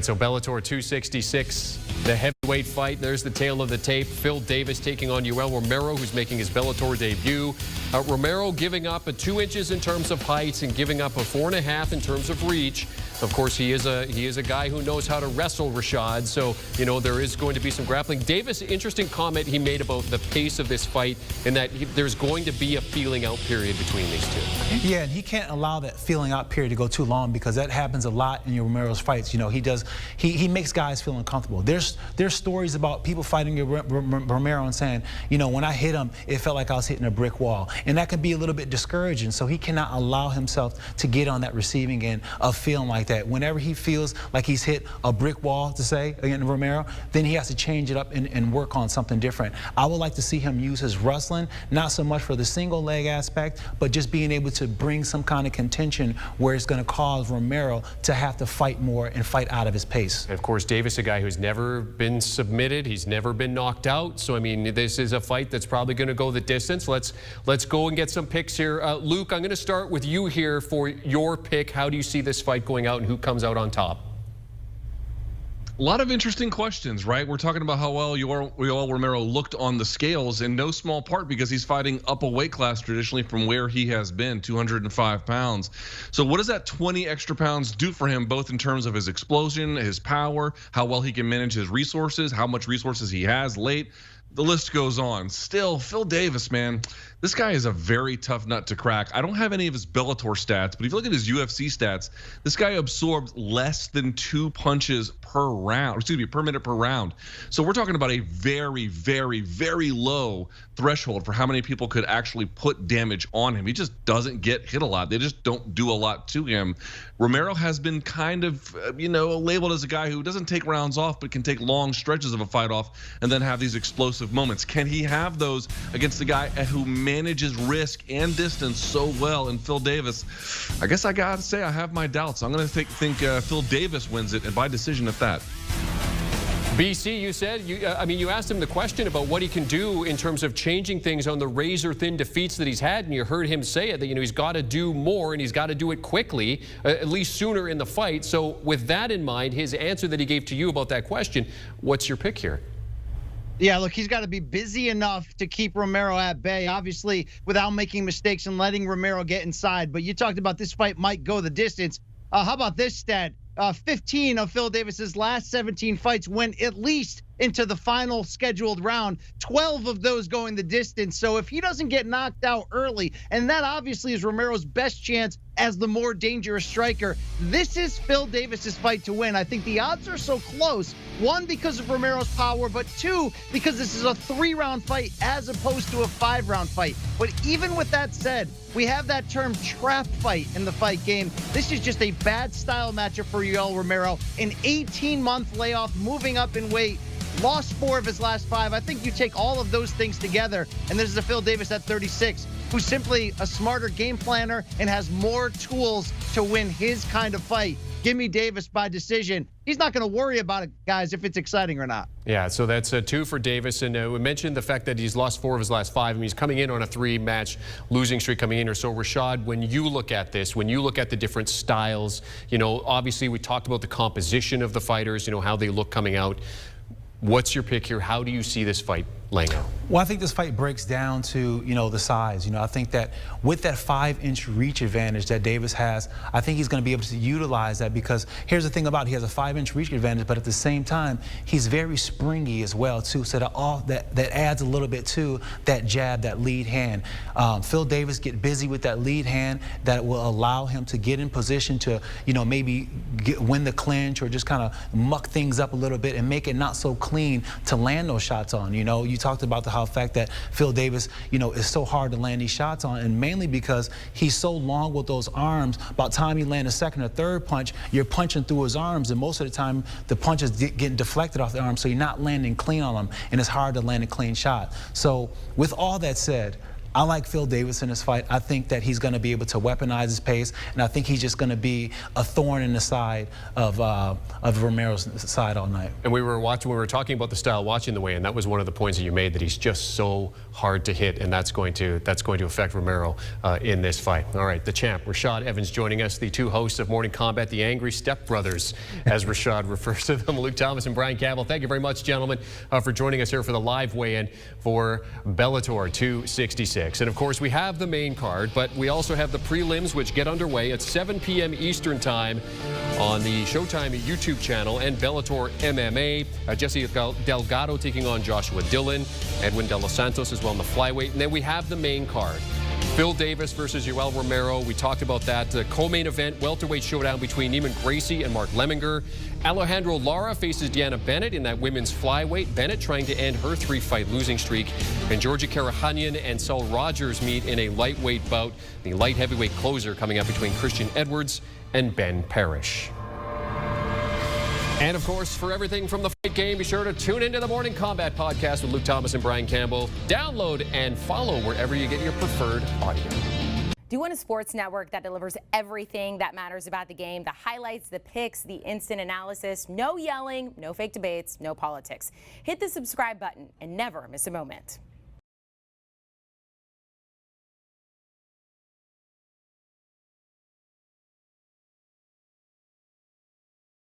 So Bellator 266, the heavyweight fight. There's the tail of the tape. Phil Davis taking on Yoel Romero, who's making his Bellator debut. Romero giving up a 2 inches in terms of height and giving up a 4.5 in terms of reach. Of course, he is a guy who knows how to wrestle Rashad. So, there is going to be some grappling. Davis, interesting comment he made about the pace of this fight and that there's going to be a feeling out period between these two. Yeah, and he can't allow that feeling out period to go too long because that happens a lot in Romero's fights. He makes guys feel uncomfortable. There's stories about people fighting Romero and saying, when I hit him, it felt like I was hitting a brick wall. And that can be a little bit discouraging. So he cannot allow himself to get on that receiving end of feeling like that. Whenever he feels like he's hit a brick wall, to say, against Romero, then he has to change it up and work on something different. I would like to see him use his wrestling, not so much for the single leg aspect, but just being able to bring some kind of contention where it's going to cause Romero to have to fight more and fight out of his pace. And of course, Davis, a guy who's never been submitted, he's never been knocked out. So, this is a fight that's probably going to go the distance. Let's go and get some picks here. Luke, I'm going to start with you here for your pick. How do you see this fight going out and who comes out on top? A lot of interesting questions, right? We're talking about how well Yoel Romero looked on the scales, in no small part because he's fighting up a weight class traditionally from where he has been, 205 pounds. So what does that 20 extra pounds do for him, both in terms of his explosion, his power, how well he can manage his resources, how much resources he has late? The list goes on. Still, Phil Davis, man, this guy is a very tough nut to crack. I don't have any of his Bellator stats, but if you look at his UFC stats, this guy absorbs less than 2 punches per round, per minute per round. So we're talking about a very, very, very low threshold for how many people could actually put damage on him. He just doesn't get hit a lot. They just don't do a lot to him. Romero has been kind of, labeled as a guy who doesn't take rounds off, but can take long stretches of a fight off and then have these explosive moments. Can he have those against a guy who manages risk and distance so well in Phil Davis? I guess I gotta say I have my doubts. I'm gonna think Phil Davis wins it, and by decision at that. BC, you said, you asked him the question about what he can do in terms of changing things on the razor-thin defeats that he's had, and you heard him say it, that, he's got to do more, and he's got to do it quickly, at least sooner in the fight. So with that in mind, his answer that he gave to you about that question, what's your pick here? Yeah, look, he's got to be busy enough to keep Romero at bay, obviously, without making mistakes and letting Romero get inside. But you talked about this fight might go the distance. How about this stat? 15 of Phil Davis's last 17 fights went at least into the final scheduled round, 12 of those going the distance. So if he doesn't get knocked out early, and that obviously is Romero's best chance as the more dangerous striker, this is Phil Davis's fight to win. I think the odds are so close, one, because of Romero's power, but two, because this is a 3-round fight as opposed to a 5-round fight. But even with that said, we have that term trap fight in the fight game. This is just a bad style matchup for Yoel Romero. An 18-month layoff, moving up in weight, lost 4 of his last 5. I think you take all of those things together, and this is a Phil Davis at 36, who's simply a smarter game planner and has more tools to win his kind of fight. Give me Davis by decision. He's not going to worry about it, guys, if it's exciting or not. Yeah, so that's 2 for Davis. And we mentioned the fact that he's lost 4 of his last 5. He's coming in on a 3-match losing streak coming in. Or so, Rashad, when you look at this, when you look at the different styles, obviously we talked about the composition of the fighters, how they look coming out. What's your pick here? How do you see this fight laying out? Well, I think this fight breaks down to, the size. I think that with that 5-inch reach advantage that Davis has, I think he's going to be able to utilize that, because here's the thing about it. He has a 5-inch reach advantage, but at the same time, he's very springy as well, too. So that adds a little bit to that jab, that lead hand. Phil Davis get busy with that lead hand that will allow him to get in position to, maybe win the clinch or just kind of muck things up a little bit and make it not so clean to land those shots on. You talked about the fact that Phil Davis, is so hard to land these shots on, and mainly because he's so long with those arms. By the time you land a second or third punch, you're punching through his arms, and most of the time the punch is getting deflected off the arm, so you're not landing clean on them, and it's hard to land a clean shot. So with all that said, I like Phil Davis in this fight. I think that he's going to be able to weaponize his pace, and I think he's just going to be a thorn in the side of Romero's side all night. And we were talking about the style, watching the weigh-in. That was one of the points that you made, that he's just so hard to hit, and that's going to affect Romero in this fight. All right, the champ, Rashad Evans, joining us, the two hosts of Morning Combat, the Angry Stepbrothers, as Rashad refers to them, Luke Thomas and Brian Campbell. Thank you very much, gentlemen, for joining us here for the live weigh-in for Bellator 266. And of course, we have the main card, but we also have the prelims, which get underway at 7 p.m. Eastern Time on the Showtime YouTube channel, and Bellator MMA. Jesse Delgado taking on Joshua Dillon, Edwin De Los Santos as well in the flyweight. And then we have the main card. Phil Davis versus Yoel Romero. We talked about that. Co-main event, welterweight showdown between Neiman Gracie and Mark Lemminger. Alejandro Lara faces Deanna Bennett in that women's flyweight. Bennett trying to end her 3-fight losing streak. And Georgia Karahanyan and Saul Rogers meet in a lightweight bout. The light heavyweight closer coming up between Christian Edwards and Ben Parrish. And of course, for everything from the fight game, be sure to tune into the Morning Combat podcast with Luke Thomas and Brian Campbell. Download and follow wherever you get your preferred audio. Do you want a sports network that delivers everything that matters about the game? The highlights, the picks, the instant analysis, no yelling, no fake debates, no politics. Hit the subscribe button and never miss a moment.